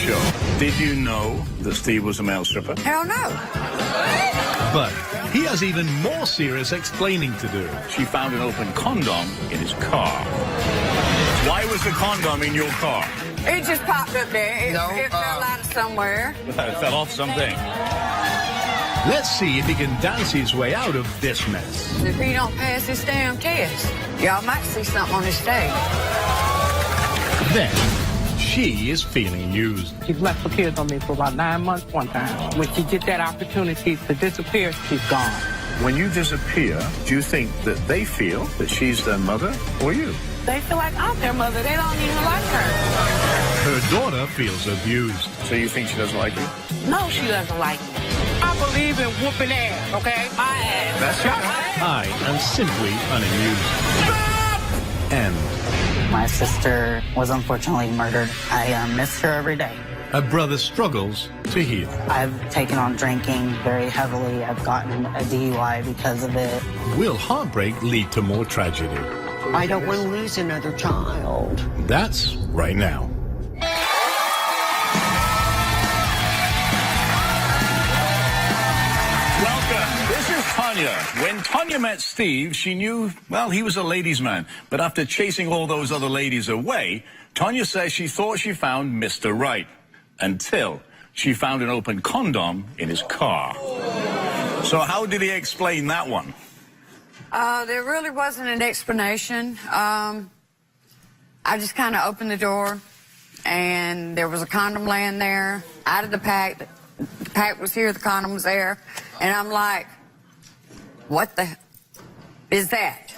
Sure. Did you know that Steve was a male stripper? Hell no. But he has even more serious explaining to do. She found an open condom in his car. Why was the condom in your car? It just popped up there. It fell out of somewhere. It fell off something. Let's see if he can dance his way out of this mess. If he don't pass this damn test, y'all might see something on his stage. Then, she is feeling used. She's left her kids on me for about 9 months one time. When she gets that opportunity to disappear, she's gone. When you disappear, do you think that they feel that she's their mother or you? They feel like I'm their mother. They don't even like her. Her daughter feels abused. So you think she doesn't like you? No, she doesn't like me. I believe in whooping ass, okay? My ass. That's right. I am simply unamused. And My sister was unfortunately murdered. I miss her every day. a brother struggles to heal. I've taken on drinking very heavily. I've gotten a DUI because of it. Will heartbreak lead to more tragedy? I don't want to lose another child. That's right now. Welcome. This is Tanya. When Tanya met Steve, she knew, well, he was a ladies' man. But after chasing all those other ladies away, Tanya says she thought she found Mr. Right until she found an open condom in his car. So how did he explain that one? There really wasn't an explanation. I just kind of opened the door, and there was a condom laying there out of the pack. The pack was here, the condom was there, and I'm like, what the is that?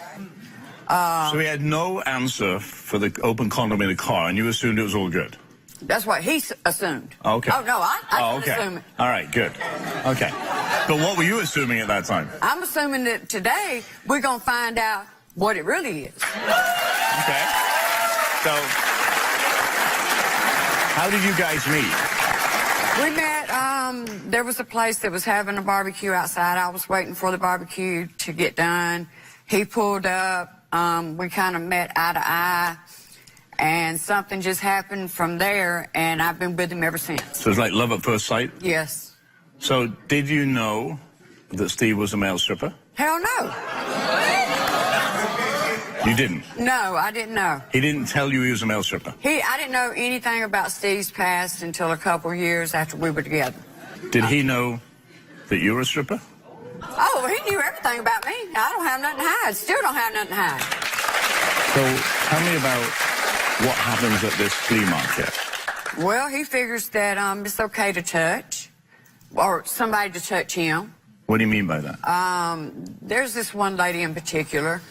So he had no answer for the open condom in the car, and you assumed it was all good? That's what he assumed. Okay. Oh, no, I didn't assume it. All right, good. Okay. But what were you assuming at that time? I'm assuming that today we're going to find out what it really is. Okay. So, how did you guys meet? We met, there was a place that was having a barbecue outside. I was waiting for the barbecue to get done. He pulled up. We kind of met eye to eye. And something just happened from there, and I've been with him ever since. So it's like love at first sight? Yes. So did you know that Steve was a male stripper? Hell no. You didn't? No, I didn't know. He didn't tell you he was a male stripper? I didn't know anything about Steve's past until a couple of years after we were together. Did he know that you were a stripper? Oh, he knew everything about me. I don't have nothing to hide. Still don't have nothing to hide. So tell me about what happens at this flea market. Well, he figures that it's okay to touch, or somebody to touch him. What do you mean by that? There's this one lady in particular.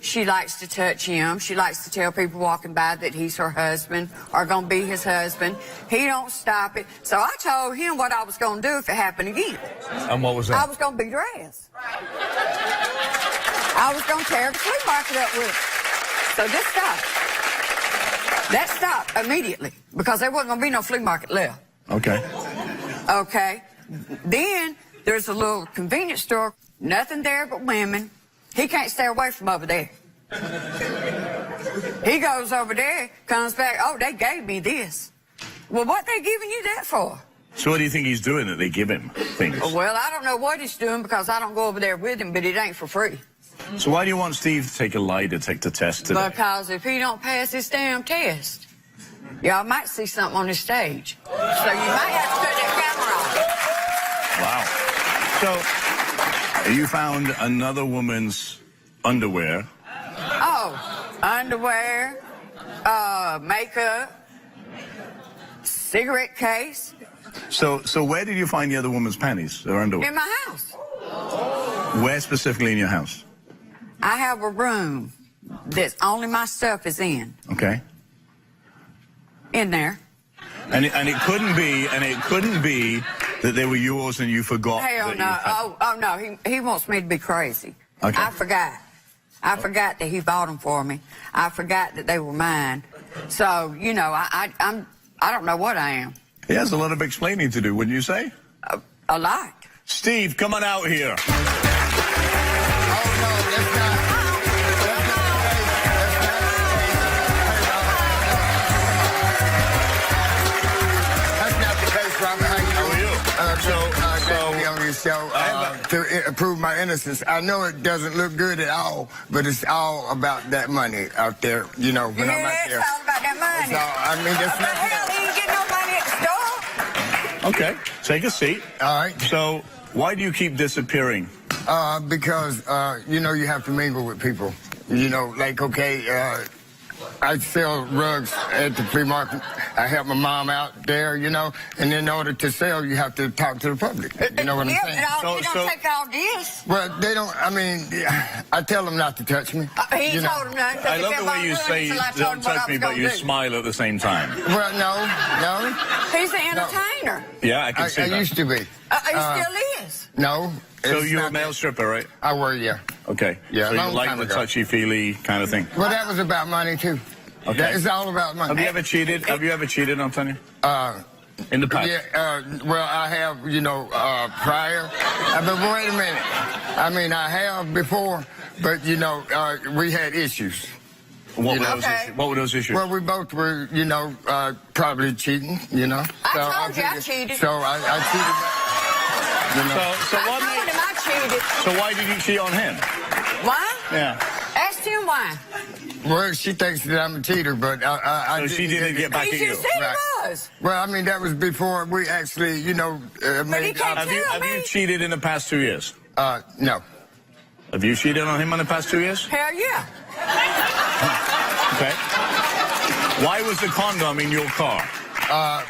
She likes to touch him. She likes to tell people walking by that he's her husband or going to be his husband. He don't stop it. So I told him what I was going to do if it happened again. And what was that? I was going to beat her ass. I was going to tear the flea market up with it. So this stopped. That stopped immediately because there wasn't going to be no flea market left. Okay. Okay. Then there's a little convenience store. Nothing there but women. He can't stay away from over there. He goes over there, comes back, oh, they gave me this. Well, what they giving you that for? So what do you think he's doing that they give him things? Well, I don't know what he's doing because I don't go over there with him, but it ain't for free. So why do you want Steve to take a lie detector test today? Because if he don't pass this damn test, y'all might see something on the stage. So you might have to put that camera on. Wow. So you found another woman's underwear. Oh, underwear, makeup, cigarette case. So where did you find the other woman's panties or underwear? In my house. Where specifically in your house? I have a room that only my stuff is in. Okay. In there. And it couldn't be that they were yours and you forgot. Hell that no. you had... Oh no. He wants me to be crazy. Okay. I forgot that he bought them for me. I forgot that they were mine. So you know, I don't know what I am. He has a lot of explaining to do, wouldn't you say? A lot. Steve, come on out here. be on your show to prove my innocence. I know it doesn't look good at all, but it's all about that money out there. You know, when I'm out there. It's all about that money. So, I mean, that's What the hell? He ain't getting no money at the store. Okay, take a seat. all right. So, why do you keep disappearing? Because, you know, you have to mingle with people. You know, like, okay, I sell rugs at the flea market. I help my mom out there, you know, and in order to sell, you have to talk to the public. You know what I'm saying? You don't take all this. Well, they don't, I mean, I tell them not to touch me. He you know. told him that. I love the way you say, don't touch me, but you smile at the same time. Well, no. He's an entertainer. Yeah, I can see I that. used to be. He still is. No. So it's you're a not male that. stripper, right? I were, yeah. Okay. Yeah, So you long like time the ago. touchy-feely kind of thing. Well, that was about money, too. Okay. It's all about money. Have you ever cheated? Have you ever cheated on Tanya? In the past? Yeah, well, I have, you know, prior. But wait a minute. I mean, I have before, but, you know, we had issues. What, You were know. those issues? What were those issues? Well, we both were, you know, probably cheating, you know. I told you I cheated. So I cheated back, you know. So I what told made, him I cheated. so why did you cheat on him? Why? Yeah. Ask him why. Well, she thinks that I'm a cheater, but I So she didn't get back He at you. just said Right. he was. Well, I mean, that was before we actually, you know, But he can't Have tell you me. cheated in the past 2 years? No. Have you cheated on him in the past 2 years? Hell yeah. Okay. Why was the condom in your car?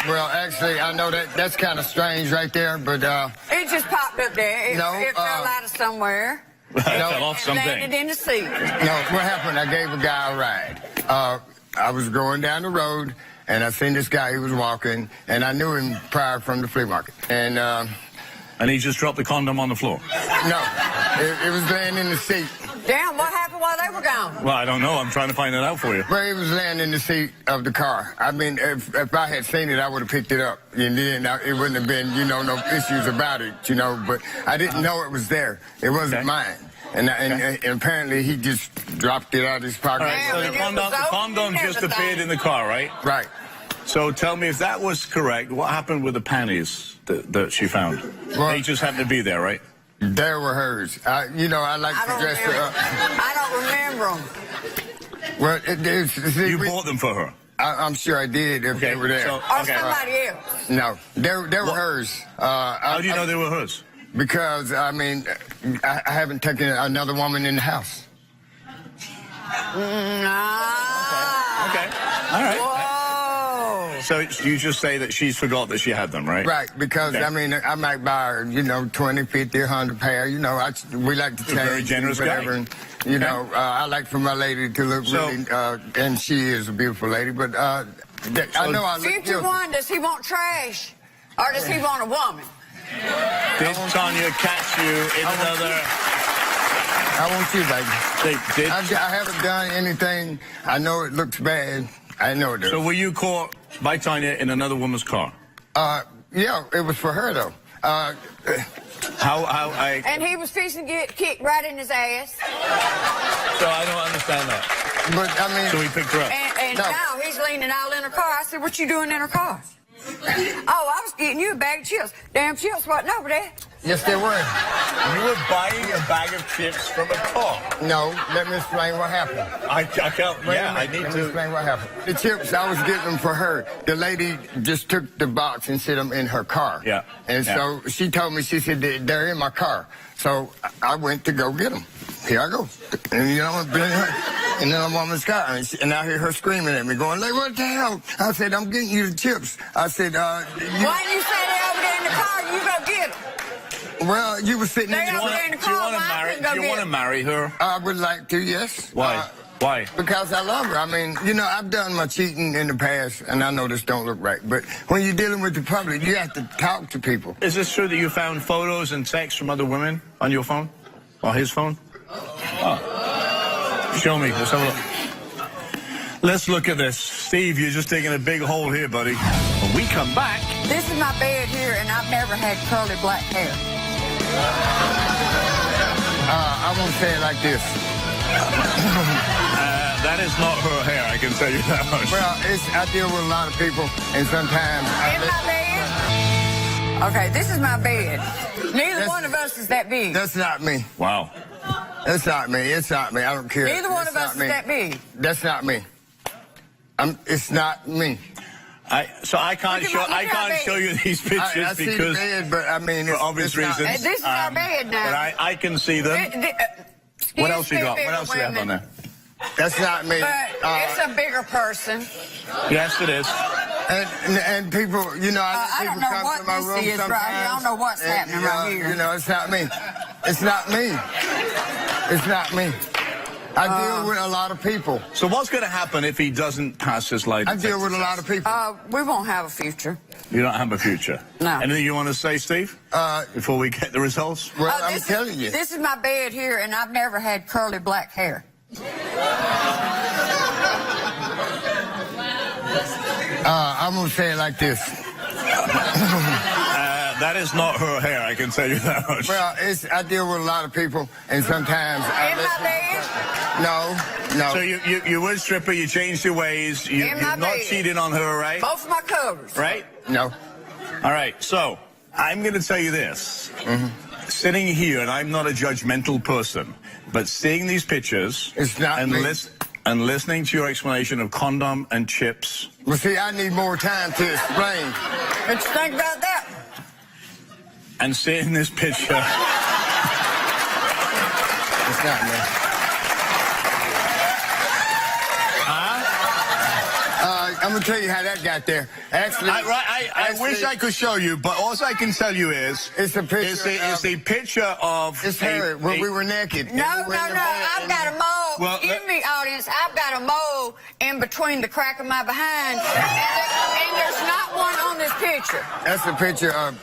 Well, actually, I know that's kind of strange right there, but It just popped up there. No, It fell out of somewhere. It fell off And landed something. in the seat. no, what happened, I gave a guy a ride. I was going down the road, and I seen this guy, he was walking, and I knew him prior from the flea market. And, And he just dropped the condom on the floor. no, it was laying in the seat. Damn, what happened while they were gone? Well, I don't know. I'm trying to find that out for you. Well, it was laying in the seat of the car. I mean, if I had seen it, I would have picked it up. And then it wouldn't have been, you know, no issues about it, you know. But I didn't know it was there. It wasn't Okay. mine. And apparently he just dropped it out of his pocket. All right, so Damn, the it was condom open and just everything. appeared in the car, right? Right. So tell me if that was correct, what happened with the panties that she found? Well- They just happened to be there, right? There were hers. You know, I like I to don't dress her remember. up. I don't remember them. Well, see, You bought them for her. I'm sure I did if they were there. so- Or Okay. somebody else. No, they were What? hers. How do you know they were hers? Because, I mean, I haven't taken another woman in the house. Nah. Okay. All right. Whoa. So you just say that she's forgot that she had them, right? Right, because, Okay. I mean, I might buy her, you know, 20, 50, 100 pair. You know, we like to You're a change. very generous guy. whatever. And, you know, I like for my lady to look So- really, and she is a beautiful lady, but I know I look Future guilty. one, does he want trash? Or does he want a woman? Did Tanya catch you in another... I want you, baby. Did... I haven't done anything. I know it looks bad. I know it does. So were you caught by Tanya in another woman's car? Yeah, it was for her, though. And he was fixing to get kicked right in his ass. So I don't understand that. But, I mean... So he picked her up. And No. now he's leaning out in her car. I said, what you doing in her car? Oh, I was getting you a bag of chips. Damn chips wasn't over there. Yes, they were. You were buying a bag of chips from a car. No, let me explain what happened. I can't... Yeah, I need Let me to... explain what happened. The chips, I was getting them for her. The lady just took the box and set them in her car. Yeah. And Yeah. so she told me, she said, they're in my car. So I went to go get them. Here I go. And, you know, I've been in a woman's car. And I hear her screaming at me, going, like, what the hell? I said, I'm getting you the chips. I said, Why didn't you say they over there in the car and you go get them? well, you were sitting They in over the there in the Do you car. want to Why I marry? couldn't go Do you get want to 'em? marry her? I would like to, yes. Why? Why? Because I love her. I mean, you know, I've done my cheating in the past, and I know this don't look right. But when you're dealing with the public, you have to talk to people. Is this true that you found photos and texts from other women on your phone? Or his phone? Oh. Show me. Let's have a look. Let's look at this. Steve, you're just digging a big hole here, buddy. When we come back... This is my bed here, and I've never had curly black hair. I won't say it like this. That is not her hair, I can tell you that much. Well, I deal with a lot of people, and sometimes In my bed? Okay, this is my bed. Neither one of us is that big. That's not me. Wow. That's not me. It's not me. I don't care. Neither one That's of us not is me. that big. That's not me. It's not me. So I can't Look at show you these pictures I see the because bed, but I mean, for obvious it's not- reasons. This is our bed now. But I can see them. What else you got? What else do you have on there? That's not me. But it's a bigger person. Yes, it is. And people, you know, I people don't know come what to my this room is right sometimes. here. I don't know what's happening right here. You know, it's not me. It's not me. It's not me. I deal with a lot of people. So what's going to happen if he doesn't pass his lie I detector deal with a lot of people. We won't have a future. You don't have a future. No. Anything you want to say, Steve? Before we get the results? Well, I'm telling you. This is my bed here, and I've never had curly black hair. I'm going to say it like this. That is not her hair, I can tell you that much. Well, I deal with a lot of people, and sometimes In my bed? No. So you were a stripper, you changed your ways, you're not bed. cheating on her, right? Both of my covers. Right? No. All right, so I'm going to tell you this. Sitting here, and I'm not a judgmental person, but seeing these pictures It's not and, me. and listening to your explanation of condom and chips, Well, see, I need more time to explain. What you think about that? and seeing this picture, It's not me. I'm going to tell you how that got there. Actually, I wish I could show you, but all I can tell you is It's a picture It's a picture of It's her when we were naked. No, And we were in the bed I've got a mole. Well, Excuse me, audience. I've got a mole in between the crack of my behind, and there's not one on this picture. That's a picture of...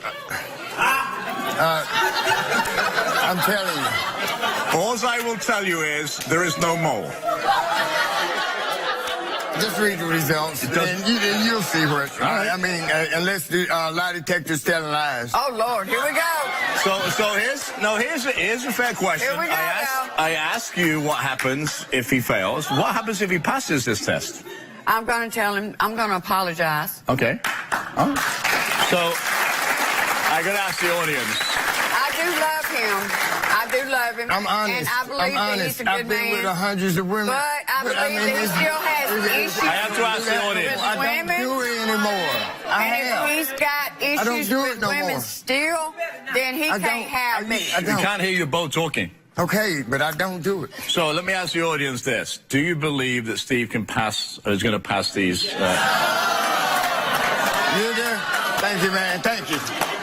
I'm telling you. all I will tell you is there is no mole. Just read the results, and you'll see where it's... I mean, unless the lie detector's telling lies. Oh, Lord, here we go. So here's a fair question. Here we go now. I ask you what happens if he fails. What happens if he passes this test? I'm going to tell him, I'm going to apologize. Okay. Oh. So I got to ask the audience. I do love him. I do love him. I'm honest. And I believe that he's a good I've been man. with hundreds of women. But I believe that he still has issues. I have to ask the audience. I don't do it anymore. And if he's got issues do it with no women more. still, then he can't have me. I We don't. can't hear you both talking. Okay, but I don't do it. So let me ask the audience this. Do you believe that Steve can pass, or is going to pass these? You there? Thank you, man. Thank you.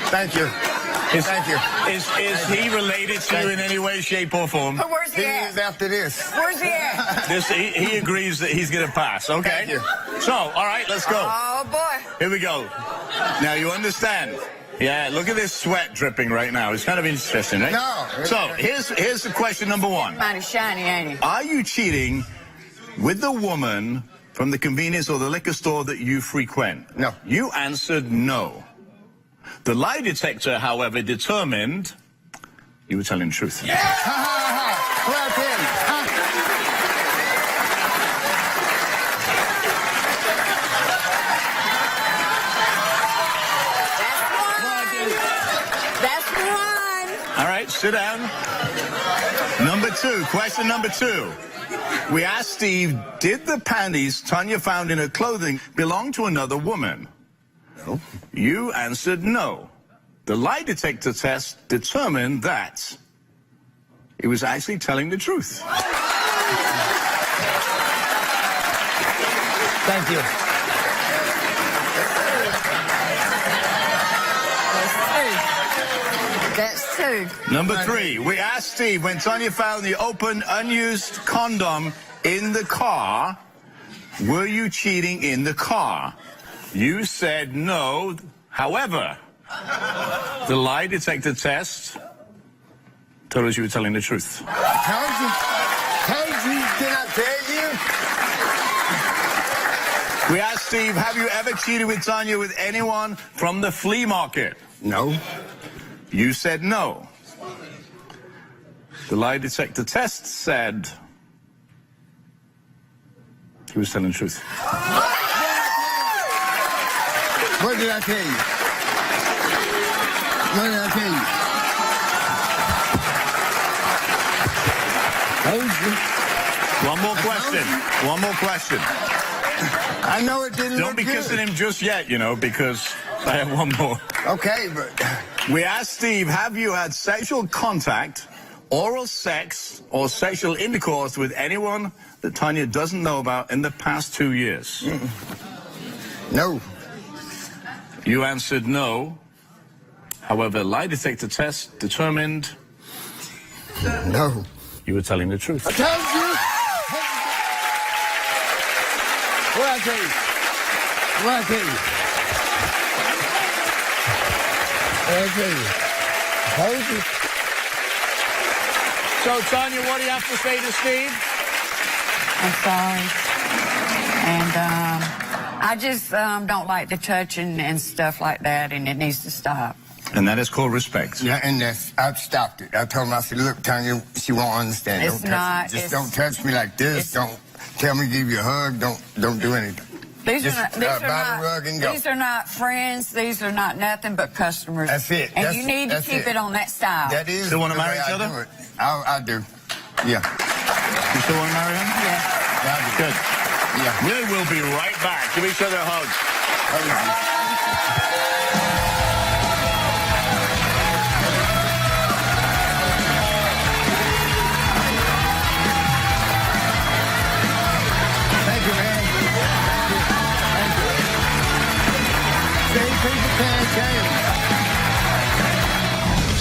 Thank you. Thank you. Is he related to you in any way, shape, or form? Where's he He is at? after this. Where's he at? He agrees that he's going to pass. Okay. Thank you. So, all right, let's go. Oh, boy. Here we go. Now, you understand. Yeah, look at this sweat dripping right now. It's kind of interesting, right? No. So, here's the question number one. Mighty shiny, ain't he? Are you cheating with the woman from the convenience or the liquor store that you frequent? No. You answered no. The lie detector, however, determined you were telling the truth. Ha, ha, ha. Well, then, That's one. All right, sit down. Number two, question number two. We asked Steve, did the panties Tanya found in her clothing belong to another woman? No. You answered no. The lie detector test determined that he was actually telling the truth. thank you. That's two. Number three, we asked Steve, when Tanya found the open, unused condom in the car, were you cheating in the car? You said no. However, the lie detector test told us you were telling the truth. Told you. Did I tell you? We asked Steve, have you ever cheated with Tanya with anyone from the flea market? No. You said no. The lie detector test said he was telling the truth. What did I tell you? What did I tell you? Told you. One more question. One more question. I know it didn't Don't look be good. kissing him just yet, you know, because I have one more. Okay, but We asked Steve, have you had sexual contact, oral sex, or sexual intercourse with anyone that Tanya doesn't know about in the past 2 years? no. You answered no. However, lie detector test determined No. you were telling the truth. I told you. What I tell you? What I tell you? What I tell you? Told you. So, Tanya, what do you have to say to Steve? I'm sorry. And I just don't like the touching and stuff like that, and it needs to stop. And that is called respect. Yeah, and I've stopped it. I told him, I said, look, Tanya, she won't understand. It's Don't touch not- me. Just it's- don't touch me like this. Don't tell me, give you a hug. Don't do anything. These Just, are not. These are buy not. the rug and go. These are not friends. These are not nothing but customers. That's it. And That's- you need to that's keep it. it on that style. That is Still wanna the marry way each I other? do it. I do. Yeah. You still want to marry him? Yeah. Yeah, I do. Good. Yeah. We will be right back. Give each other a hug. Thank you, man. Thank you. See, people can't change.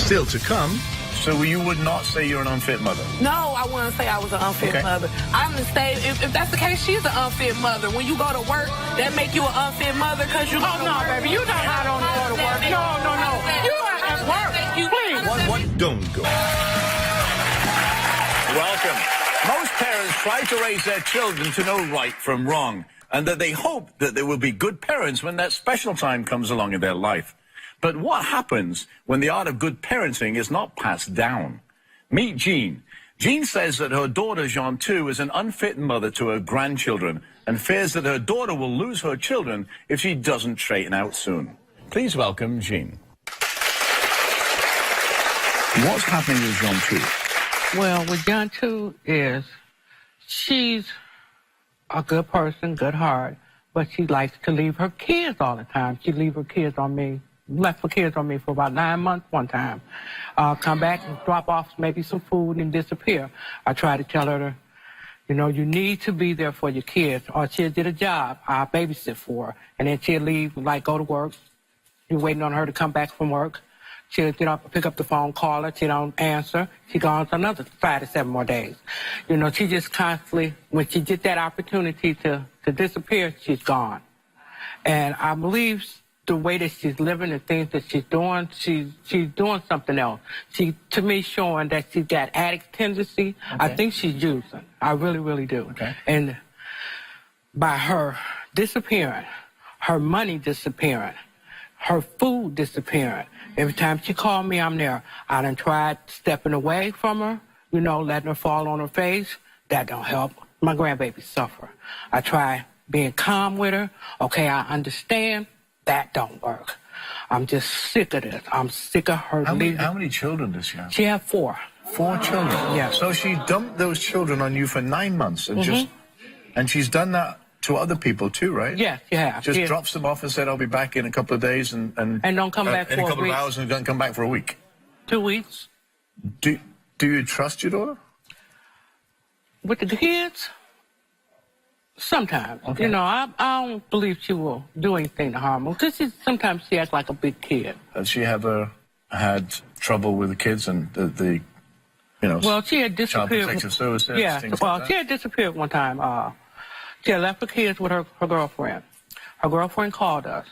Still to come, So you would not say you're an unfit mother? No, I wouldn't say I was an unfit Okay. mother. I'm the same. If that's the case, she's an unfit mother. When you go to work, that make you an unfit mother because you go to no, work. baby, you know how I don't go to work. No. You are at work. Please. don't go. Welcome. Most parents try to raise their children to know right from wrong, and that they hope that they will be good parents when that special time comes along in their life. But what happens when the art of good parenting is not passed down? Meet Jean. Jean says that her daughter, Jean, too, is an unfit mother to her grandchildren and fears that her daughter will lose her children if she doesn't straighten out soon. Please welcome Jean. What's happening with Jean, too? Well, with John too is she's a good person, good heart, but she likes to leave her kids all the time. She leave her kids on me. Left her kids on me for about 9 months one time. Come back and drop off maybe some food and disappear. I try to tell her, you know, you need to be there for your kids. Or she'll get a job, I'll babysit for her. And then she'll leave, like go to work. You're waiting on her to come back from work. She'll get up, pick up the phone, call her. She don't answer. She gone for another 5 to 7 more days. You know, she just constantly, when she get that opportunity to disappear, she's gone. And I believe the way that she's living and things that she's doing doing something else. She, to me, showing that she's got addict tendency. Okay. I think she's using. I really, really do. Okay. And by her disappearing, her money disappearing, her food disappearing. Every time she called me, I'm there. I done tried stepping away from her, you know, letting her fall on her face. That don't help. My grandbaby suffer. I try being calm with her. Okay, I understand. That don't work. I'm just sick of this. I'm sick of her How leaving. many children does she have? She have 4. 4 children? Yeah. So she dumped those children on you for 9 months and and she's done that to other people too, right? Yes, she have. Just She- drops them off and said, I'll be back in a couple of days and don't come back in for a a couple week. of hours and don't come back for a week. 2 weeks. Do you trust your daughter? With the kids, sometimes. Okay. You know, I don't believe she will do anything to harm them because sometimes she acts like a big kid. Has she ever had trouble with the kids and the you know, Well, she had Child disappeared. Protective Services, Yeah, things well, like that? she had disappeared one time. She had left her kids with her girlfriend. Her girlfriend called us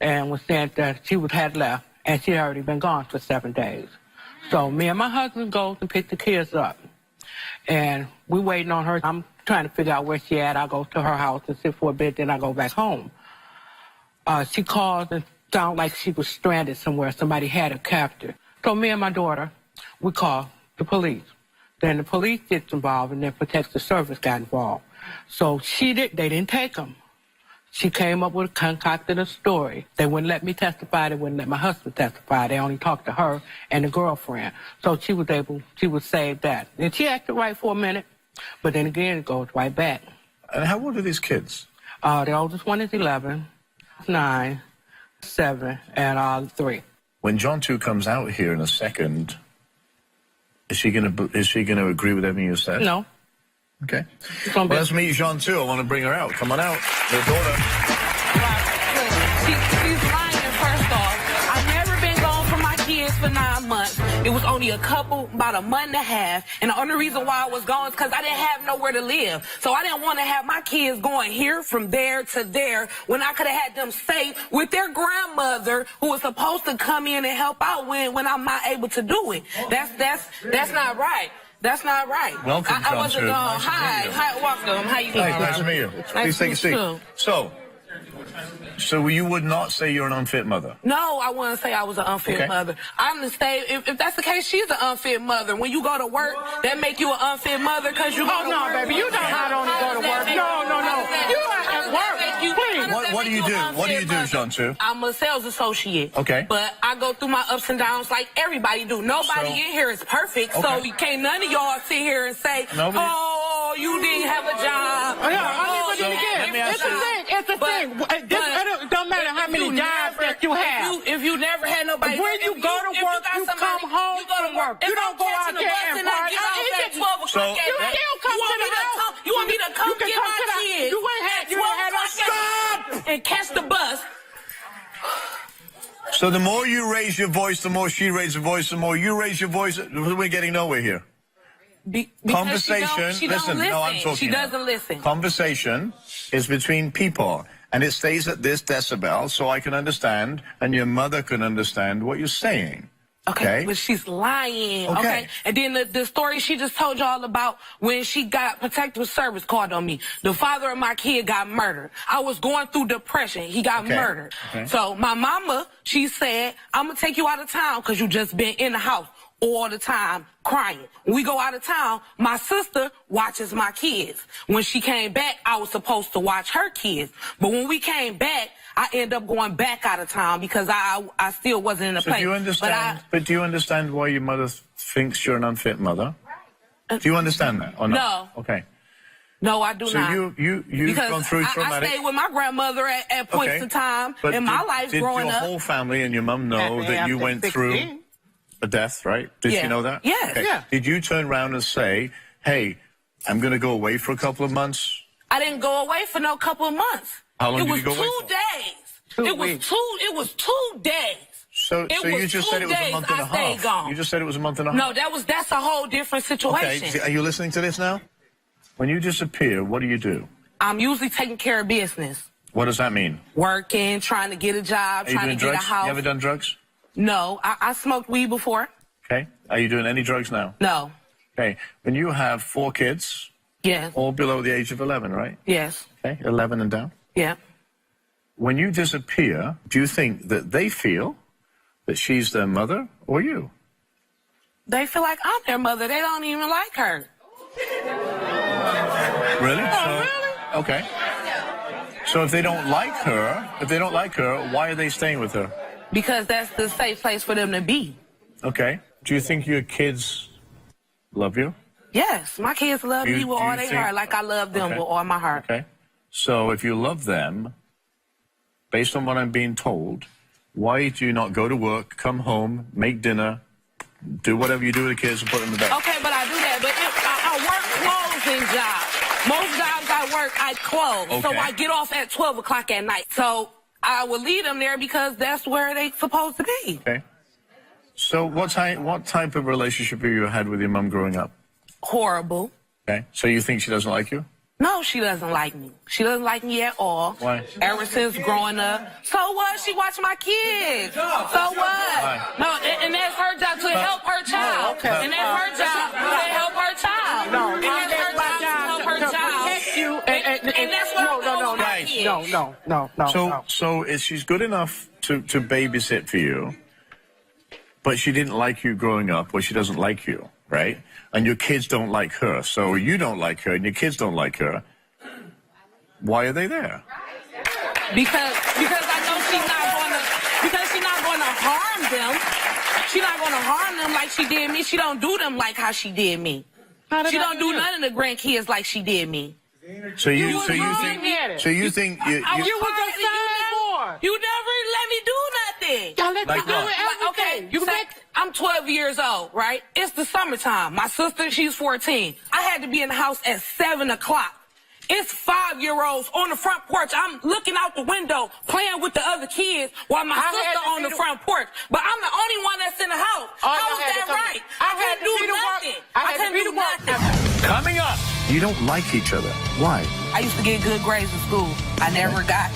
and was saying that she had left and she had already been gone for 7 days. So me and my husband goes and pick the kids up. And we waiting on her. I'm trying to figure out where she at. I go to her house and sit for a bit, then I go back home. She called and sounded like she was stranded somewhere. Somebody had her captured. So me and my daughter, we called the police. Then the police gets involved, and then Protective Service got involved. So they didn't take them. She came up with, concocted a story. They wouldn't let me testify. They wouldn't let my husband testify. They only talked to her and the girlfriend. So she would save that. And she acted right for a minute, but then again, it goes right back. And how old are these kids? The oldest one is 11, 9, 7, and 3. When John 2 comes out here in a second, is she gonna agree with everything you said? No. Okay. Well, let's meet John 2. I want to bring her out. Come on out. Your daughter. She's lying, first off. I've never been gone from my kids for 9 months. It was only about a month and a half. And the only reason why I was gone is because I didn't have nowhere to live. So I didn't want to have my kids going here from there to there when I could have had them safe with their grandmother who was supposed to come in and help out when I'm not able to do it. That's not right. That's not right. Welcome, I wasn't gone. Nice Hi, welcome. How you doing? Nice to meet you. Please take a seat. So you would not say you're an unfit mother? No, I wouldn't say I was an unfit mother. I'm gonna say, if that's the case, she's an unfit mother. When you go to work, that make you an unfit mother because you go to work. Baby, you know how to only go to work. No. You are at work. Please. What do you do? What do you do, John 2? I'm a sales associate. Okay. But I go through my ups and downs like everybody do. Nobody in here is perfect, so you can't none of y'all sit here and say, oh, you didn't have a job. It's a thing. It don't matter how many jobs that you have. If you never had nobody. When you go to work, you come home from work. You don't go out there and party. You still come to the house. You want me to come get my kids? You ain't had no stop and catch the bus. So the more you raise your voice, the more she raises her voice, the more you raise your voice, we're getting nowhere here. Conversation, she don't listen. No, I'm talking. She doesn't listen. Conversation is between people, and it stays at this decibel, so I can understand, and your mother can understand what you're saying. Okay, but she's lying. Okay. And then the story she just told y'all about when she got protective service called on me. The father of my kid got murdered. I was going through depression. He got murdered. So my mama, she said, I'm going to take you out of town because you just been in the house all the time crying. When we go out of town, my sister watches my kids. When she came back, I was supposed to watch her kids. But when we came back, I ended up going back out of town because I still wasn't in a place. Do you understand? But do you understand why your mother thinks you're an unfit mother? Do you understand that or not? No. Okay. No, I do not. So you've gone through traumatic. I stayed with my grandmother at points in time in my life growing up. Did your whole family and your mum know that you went through a death, right? Did she know that? Yes. Okay. Yeah. Did you turn around and say, hey, I'm going to go away for a couple of months? I didn't go away for no couple of months. How long did you go away for? 2 days. It was 2 days. So you just said it was a month and a half. You just said it was a month and a half. No, that's a whole different situation. Okay, are you listening to this now? When you disappear, what do? I'm usually taking care of business. What does that mean? Working, trying to get a job, trying to get a house. You ever done drugs? No, I smoked weed before. Okay. Are you doing any drugs now? No. Okay. When you have 4 kids, yes, all below the age of 11, right? Yes. Okay, 11 and down? Yeah. When you disappear, do you think that they feel that she's their mother or you? They feel like I'm their mother. They don't even like her. Really? Really? Okay. So if they don't like her, why are they staying with her? Because that's the safe place for them to be. Okay. Do you think your kids love you? Yes, my kids love me with all their heart, like I love them with all my heart. Okay. So if you love them, based on what I'm being told, why do you not go to work, come home, make dinner, do whatever you do with the kids and put them to bed? Okay, but I do that. But I work closing jobs. Most jobs I work, I close. Okay. So I get off at 12 o'clock at night. So I will leave them there because that's where they supposed to be. Okay. So what type of relationship have you had with your mom growing up? Horrible. Okay. So you think she doesn't like you? No, she doesn't like me. She doesn't like me at all. Why? Ever since growing up. So what? She watched my kids. So what? Why? No, and that's her job to help her child. Okay. And that's her job to help her child. No, and that's her job to help her child. Protect you. And that's what I'm doing with my kids. So she's good enough to babysit for you, but she didn't like you growing up, or she doesn't like you, right? And your kids don't like her, so you don't like her, and your kids don't like her. Why are they there? because I know she's not gonna harm them. She's not gonna harm them like she did me. She don't do them like how she did me. She don't do none of the grandkids like she did me. So you think You was You never let me do nothing. Y'all let Like me do what? it Okay, you say, I'm 12 years old, right? It's the summertime. My sister, she's 14. I had to be in the house at 7 o'clock. It's 5-year-olds on the front porch. I'm looking out the window, playing with the other kids while my sister on the front porch. But I'm the only one that's in the house. How is that right? I couldn't do nothing. I couldn't do nothing. Coming up, you don't like each other. Why? I used to get good grades in school. I never got,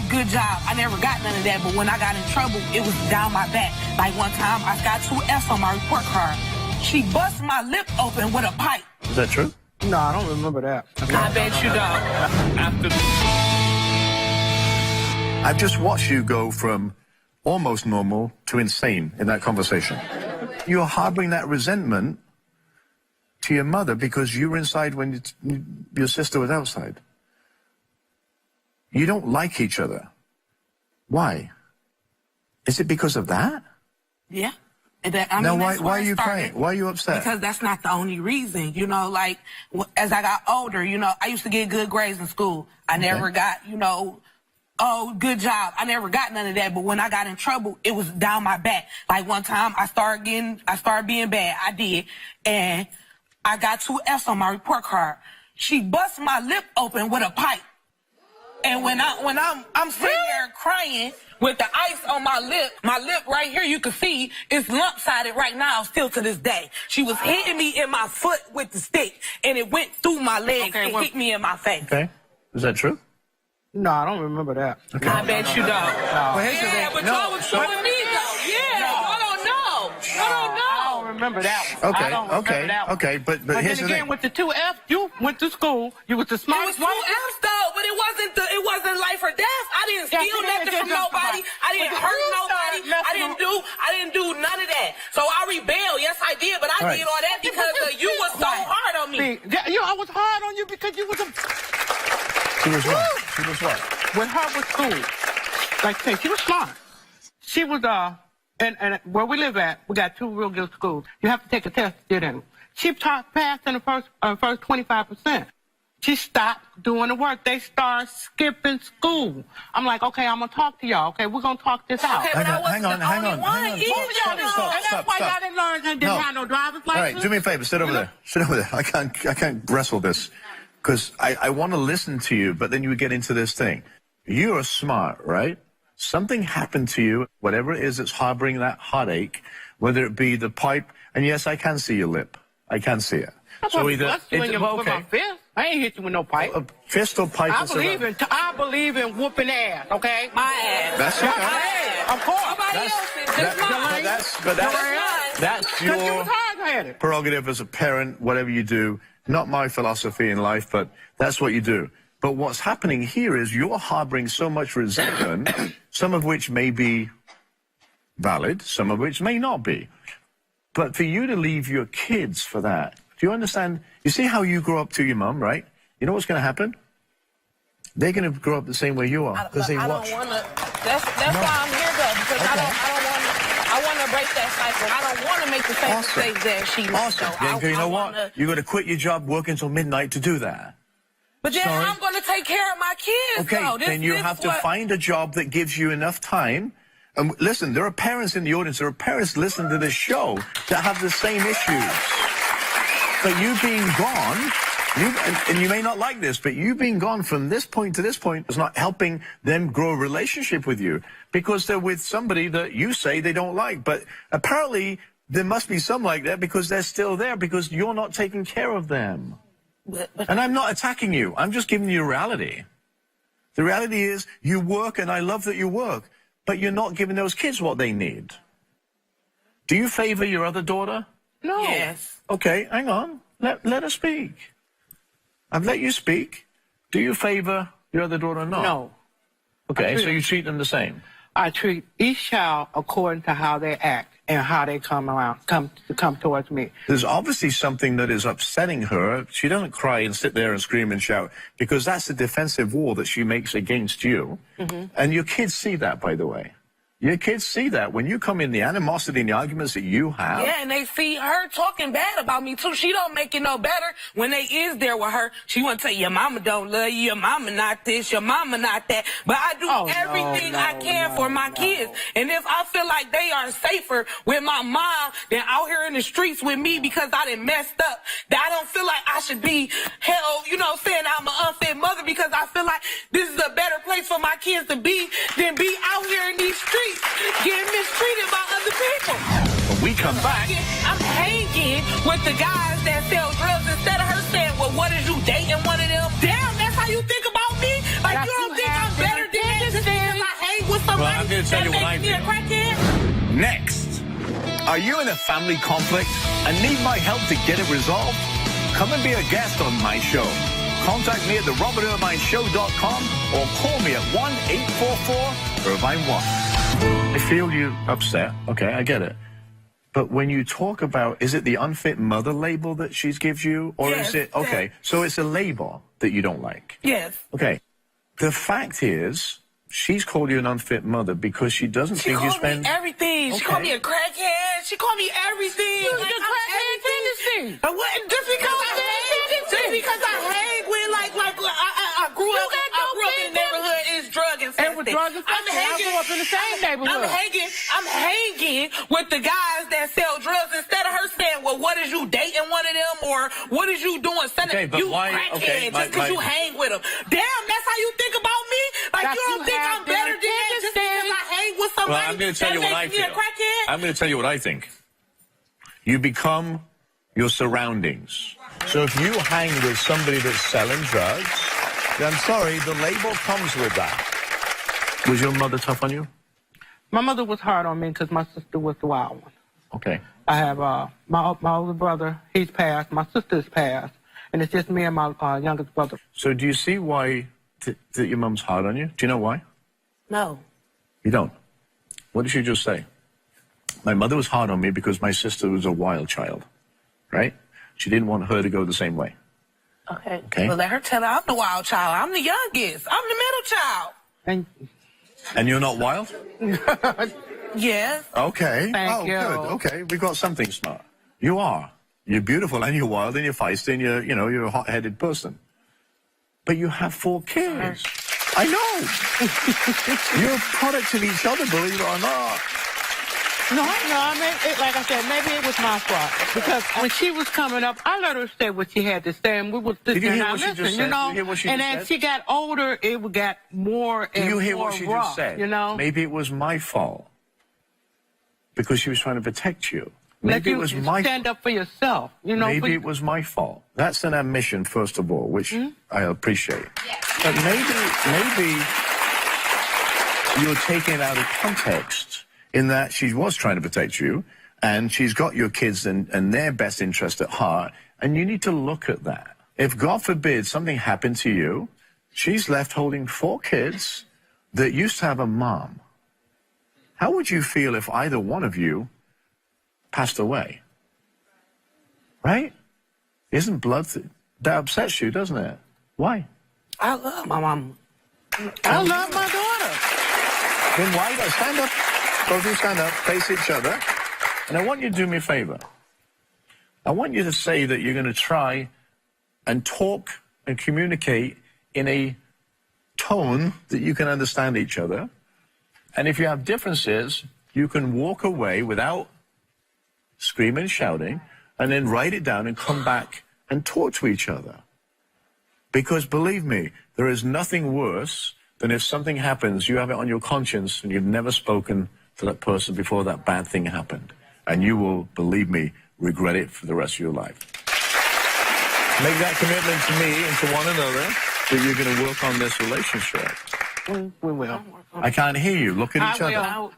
good job. I never got none of that. But when I got in trouble, it was down my back. Like one time, I got 2 F's on my report card. She busted my lip open with a pipe. Is that true? No, I don't remember that. I bet you don't. I've just watched you go from almost normal to insane in that conversation. You're harboring that resentment to your mother because you were inside when your sister was outside. You don't like each other. Why? Is it because of that? Yeah. Why are you crying? Why are you upset? Because that's not the only reason. As I got older, I used to get good grades in school. I never got, good job. I never got none of that. But when I got in trouble, it was down my back. Like one time, I started being bad. I did. And I got 2 F's on my report card. She busted my lip open with a pipe. And when I'm sitting there crying with the ice on my lip right here, you can see it's lump-sided right now, still to this day. She was hitting me in my foot with the stick, and it went through my legs and hit me in my face. Okay. Is that true? No, I don't remember that. Okay. I bet you don't. Well, y'all was showing me, though. Yeah, I don't know. I don't remember that one. I don't remember that one. Okay, but But here's then the again, thing. with the 2 F's, you went to school. You was the It was smartest 2 one. F's though, but it wasn't life or death. I didn't steal nothing from nobody. I didn't hurt nobody. I didn't do none of that. So I rebelled. Yes, I did, but I did all that because you was so hard on me. I was hard on you because you was a... She was what? She was what? With her with school. Like I say, she was smart. She was, and where we live at, we got 2 real good schools. You have to take a test to get in. She passed in the first 25%. She stopped doing the work. They started skipping school. I'm like, okay, I'm going to talk to y'all. Okay, we're going to talk this out. Okay, but I wasn't the only one. That's why y'all didn't learn and didn't have no driver's license. All right, do me a favor. Sit over there. Sit over there. I can't wrestle this because I want to listen to you, but then you get into this thing. You are smart, right? Something happened to you, whatever it is that's harboring that heartache, whether it be the pipe, and yes, I can see your lip. I can see it. So either with my fist. I ain't hit you with no pipe. A fist or pipe. I believe in whooping ass. Okay, My ass. That's My okay. ass. Of course. Nobody else's. That's You was your hard-headed. prerogative as a parent, whatever you do. Not my philosophy in life, but that's what you do. But what's happening here is you're harboring so much resentment, some of which may be valid, some of which may not be. But for you to leave your kids for that, do you understand? You see how you grow up to your mum, right? You know what's going to happen? They're going to grow up the same way you are because they watch. That's why I'm here, though, because I want to break that cycle. I don't want to make the same mistakes that she made. Awesome. You know what? You're going to quit your job, work until midnight to do that. But then I'm going to take care of my kids, Okay, though. then you have to find a job that gives you enough time. And listen, there are parents in the audience, there are parents listening to this show that have the same issues. But you being gone, and you may not like this, but you being gone from this point to this point is not helping them grow a relationship with you because they're with somebody that you say they don't like. But apparently there must be some like that because they're still there because you're not taking care of them. And I'm not attacking you. I'm just giving you reality. The reality is you work, and I love that you work, but you're not giving those kids what they need. Do you favor your other daughter? No. Yes. Okay, hang on. Let her speak. I've let you speak. Do you favor your other daughter or not? No. Okay, so you treat them the same. I treat each child according to how they act. and how they come towards me. There's obviously something that is upsetting her. She doesn't cry and sit there and scream and shout because that's the defensive war that she makes against you. And your kids see that, by the way. Your kids see that when you come in, the animosity and the arguments that you have. Yeah, and they see her talking bad about me too. She don't make it no better when they is there with her. She want to tell you, your mama don't love you, your mama not this, your mama not that. But I do everything I can for my kids. And if I feel like they are safer with my mom than out here in the streets with me because I done messed up, that I don't feel like I should be held, you know, saying I'm an unfit mother because I feel like this is a better place for my kids to be than be out here in these streets getting mistreated by other people. When we come back, I'm hanging with the guys that sell drugs instead of her saying, well, what is you dating one of them? Damn, that's how you think about me? Like, you don't think I'm better than that just because I hang with somebody I'm gonna tell you what I me a feel. crackhead? Next, are you in a family conflict and need my help to get it resolved? Come and be a guest on my show. Contact me at therobertirvineshow.com or call me at 1-844-IRVINE1. I feel you upset. Okay, I get it. But when you talk about, is it the unfit mother label that she gives you? Or Yes, is it, okay, so it's a label that you don't like. Yes. Okay, the fact is, she's called you an unfit mother because she doesn't She think you called spend... me everything. She Okay. called me a crackhead. She called me everything. You Like, the I'm crackhead everything. tendency. And what, just because I hang with, like I grew up in the neighborhood is drug And infested. with drug infested, I grew up in the same neighborhood. I'm hanging with the guys that sell drugs instead of her saying, well, what is you dating one of them or what is you doing? Okay, but you why- crackhead okay, just because you hang with them. Damn, that's how you think about me? Like That you don't you think have I'm better than that just because I hang with somebody Well, I'm going to tell you that what I makes me feel. a crackhead? I'm going to tell you what I think. You become your surroundings. So if you hang with somebody that's selling drugs, then I'm sorry, the label comes with that. Was your mother tough on you? My mother was hard on me because my sister was the wild one. Okay. I have my older brother, he's passed, my sister's passed, and it's just me and my youngest brother. So do you see why that your mum's hard on you? Do you know why? No. You don't. What did she just say? My mother was hard on me because my sister was a wild child, right? She didn't want her to go the same way. Okay. Okay. Well, let her tell her I'm the wild child. I'm the youngest. I'm the middle child. And you're not wild? Yes. Okay. Thank you. Good. Okay, we got something smart. You are. You're beautiful and you're wild and you're feisty and you're a hot-headed person. But you have 4 kids. I know. You're a product of each other, believe it or not. No, I mean, like I said, maybe it was my fault. Because when she was coming up, I let her say what she had to say, and we was Did you listening hear and what she just listening, said? you know? Did you hear what she And just as said? she got older, it got more Do and you hear more what she rough, just said? you know? Maybe it was my fault. Because she was trying to protect you. Let Maybe it you was my stand up for yourself, you know? Maybe it was my fault. That's an admission, first of all, which I appreciate. But maybe you're taking it out of context in that she was trying to protect you and she's got your kids and their best interest at heart, and you need to look at that. If, God forbid, something happened to you, she's left holding 4 kids that used to have a mom. How would you feel if either one of you passed away? Right? Isn't blood that upsets you, doesn't it? Why? I love my mama. I love my daughter. Then why not stand up? Both of you stand up, face each other, and I want you to do me a favor. I want you to say that you're going to try and talk and communicate in a tone that you can understand each other. And if you have differences, you can walk away without screaming and shouting, and then write it down and come back and talk to each other. Because believe me, there is nothing worse than if something happens, you have it on your conscience, and you've never spoken to that person before that bad thing happened. And you will, believe me, regret it for the rest of your life. Make that commitment to me and to one another that you're going to work on this relationship. We will. I can't hear you. Look at each other.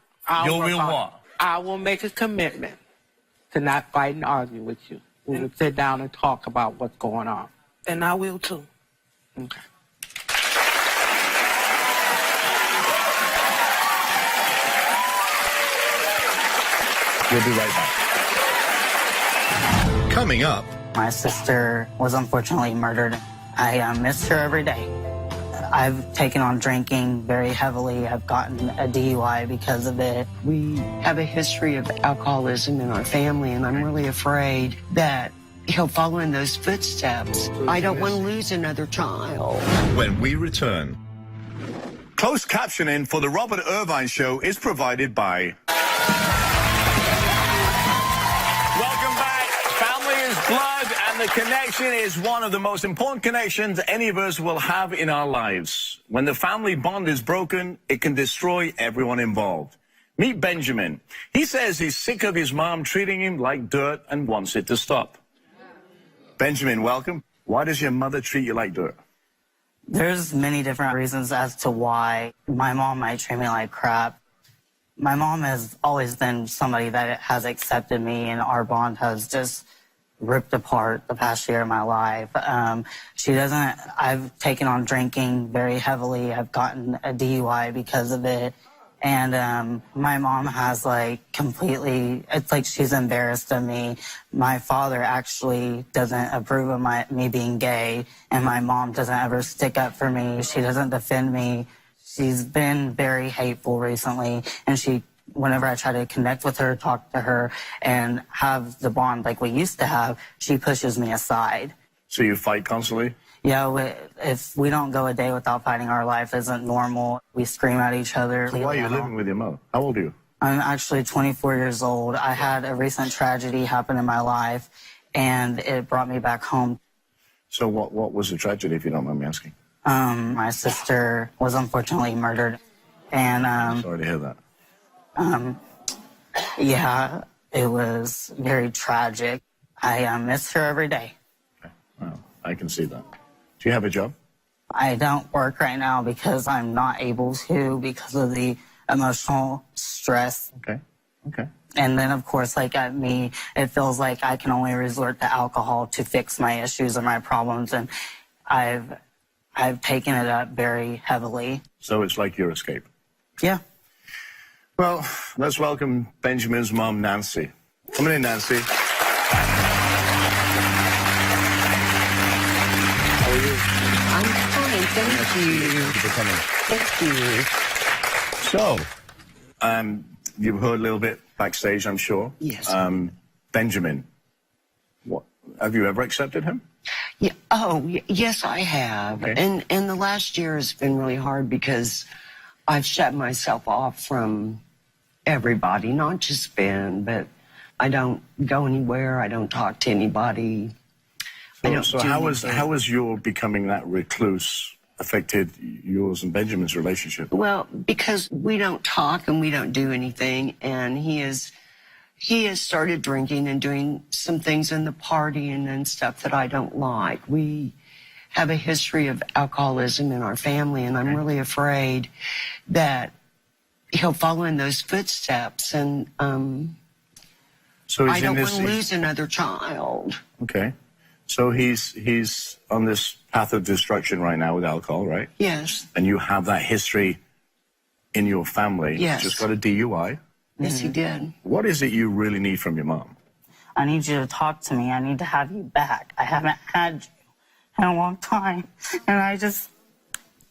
You will what? I will make a commitment to not fight and argue with you. We will sit down and talk about what's going on. And I will too. Okay. We'll be right back. Coming up, My sister was unfortunately murdered. I miss her every day. I've taken on drinking very heavily. I've gotten a DUI because of it. We have a history of alcoholism in our family, and I'm really afraid that he'll follow in those footsteps. I don't want to lose another child. when we return. Closed captioning for the Robert Irvine Show is provided by... Welcome back. Family is blood, and the connection is one of the most important connections any of us will have in our lives. When the family bond is broken, it can destroy everyone involved. Meet Benjamin. He says he's sick of his mom treating him like dirt and wants it to stop. Benjamin, welcome. Why does your mother treat you like dirt? There's many different reasons as to why my mom might treat me like crap. My mom has always been somebody that has accepted me, and our bond has just ripped apart the past year of my life. I've taken on drinking very heavily. I've gotten a DUI because of it. And my mom has it's like she's embarrassed of me. My father actually doesn't approve of me being gay, and my mom doesn't ever stick up for me. She doesn't defend me. She's been very hateful recently, and whenever I try to connect with her, talk to her, and have the bond like we used to have, she pushes me aside. So you fight constantly? Yeah, if we don't go a day without fighting, our life isn't normal. We scream at each other. So why are you living with your mother? How old are you? I'm actually 24 years old. I had a recent tragedy happen in my life, and it brought me back home. So what was the tragedy, if you don't mind me asking? My sister was unfortunately murdered, and Sorry to hear that. yeah, it was very tragic. I miss her every day. Okay. Well, I can see that. Do you have a job? I don't work right now because I'm not able to because of the emotional stress. Okay. Okay. And then, of course, at me, it feels like I can only resort to alcohol to fix my issues and my problems, and I've taken it up very heavily. So it's like your escape. Yeah. Well, let's welcome Benjamin's mom, Nancy. Come in, Nancy. How are you? I'm fine, thank you. Thank you for coming. Thank you. So, you've heard a little bit backstage, I'm sure. Yes. Benjamin, have you ever accepted him? Yeah. Yes, I have. Okay. And the last year has been really hard because I've shut myself off from everybody, not just Ben, but I don't go anywhere. I don't talk to anybody. So how was your becoming that recluse affected yours and Benjamin's relationship? Well, because we don't talk and we don't do anything, and he has started drinking and doing some things in the partying and stuff that I don't like. We have a history of alcoholism in our family, and I'm really afraid that he'll follow in those footsteps, and So I don't want to lose another child. Okay. So he's on this path of destruction right now with alcohol, right? Yes. And you have that history in your family. Yes. Just got a DUI. Yes, he did. What is it you really need from your mom? I need you to talk to me. I need to have you back. I haven't had you in a long time. And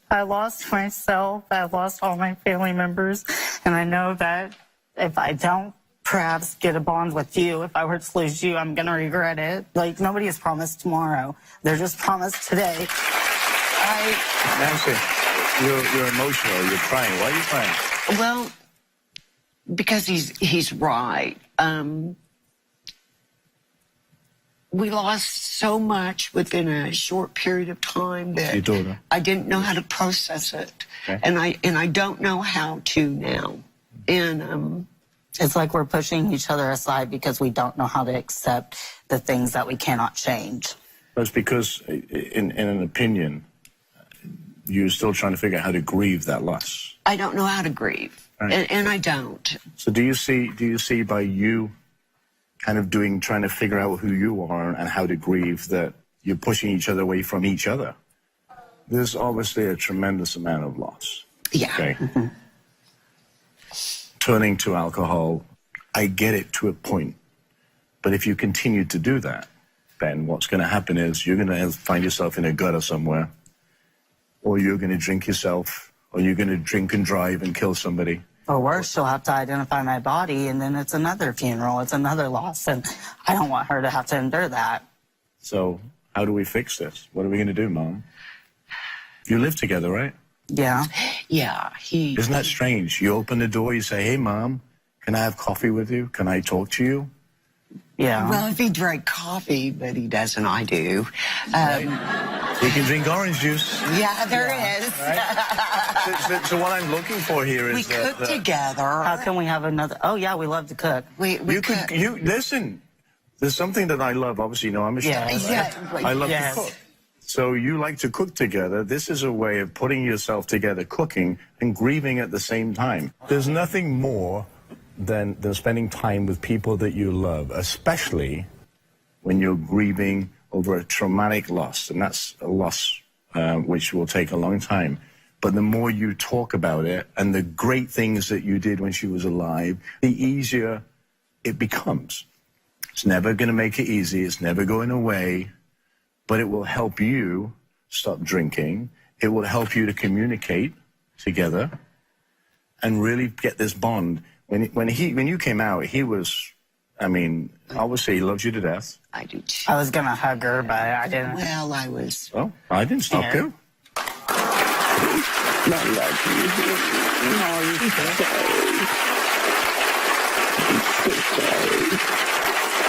I lost myself. I lost all my family members. And I know that if I don't perhaps get a bond with you, if I were to lose you, I'm going to regret it. Nobody is promised tomorrow. They're just promised today. Nancy, you're emotional. You're crying. Why are you crying? Well, because he's right. We lost so much within a short period of time that Your daughter. I didn't know how to process it, Okay. and I don't know how to now. And It's like we're pushing each other aside because we don't know how to accept the things that we cannot change. That's because, in an opinion, you're still trying to figure out how to grieve that loss. I don't know how to grieve, Right. and I don't. So do you see by you kind of trying to figure out who you are and how to grieve that you're pushing each other away from each other? There's obviously a tremendous amount of loss. Yeah. Okay. Turning to alcohol, I get it to a point. But if you continue to do that, then what's going to happen is you're going to find yourself in a gutter somewhere, or you're going to drink yourself, or you're going to drink and drive and kill somebody. Or worse, she'll have to identify my body, and then it's another funeral, it's another loss, and I don't want her to have to endure that. So how do we fix this? What are we going to do, Mom? You live together, right? Yeah. Yeah, Isn't that strange? You open the door, you say, hey, Mom, can I have coffee with you? Can I talk to you? Yeah. Well, if he drank coffee, but he doesn't, I do. You can drink orange juice. Yeah, there is. Right? So what I'm looking for here is We cook together. How can we have another? Oh, yeah, we love to cook. We cook. Listen, there's something that I love. Obviously, you know, I'm a chef. Yes. Right? I love to cook. So you like to cook together. This is a way of putting yourself together, cooking and grieving at the same time. There's nothing more than spending time with people that you love, especially when you're grieving over a traumatic loss. And that's a loss which will take a long time. But the more you talk about it and the great things that you did when she was alive, the easier it becomes. It's never going to make it easy. It's never going away. But it will help you stop drinking. It will help you to communicate together and really get this bond. When you came out, he was, I mean, obviously he loves you to death. I do too. I was going to hug her, but I didn't. Well, I was. Well, I didn't stop Yeah. you. I love you. Oh, you're so sorry.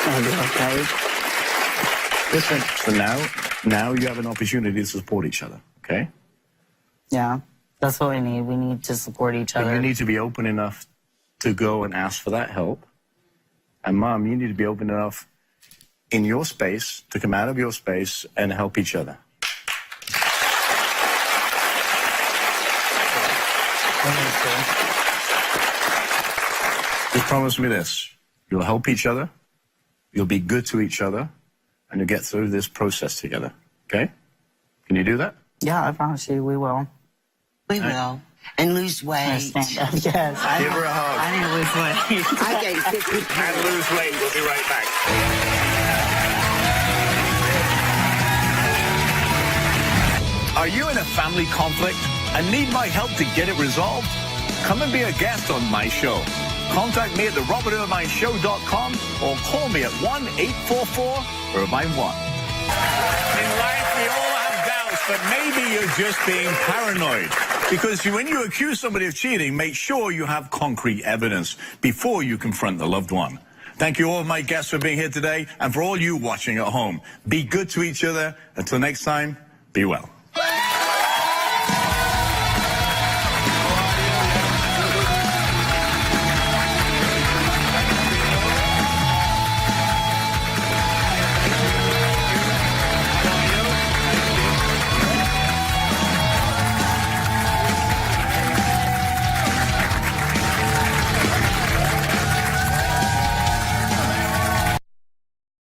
I'm so sorry. Okay. Listen, so now you have an opportunity to support each other, okay? Yeah, that's what we need. We need to support each And other. you need to be open enough to go and ask for that help. And Mom, you need to be open enough in your space to come out of your space and help each other. Just promise me this. You'll help each other, you'll be good to each other, and you'll get through this process together, okay? Can you do that? Yeah, I promise you we will. We will. And lose I weight. stand up. Yes. Give her a hug. I need to lose weight. I gained 50 And pounds. lose weight. We'll be right back. Are you in a family conflict and need my help to get it resolved? Come and be a guest on my show. Contact me at therobertirvineshow.com or call me at 1-844-IRVINE1. In life, we all have doubts, but maybe you're just being paranoid. Because when you accuse somebody of cheating, make sure you have concrete evidence before you confront the loved one. Thank you all my guests for being here today, and for all you watching at home. Be good to each other. Until next time, be well.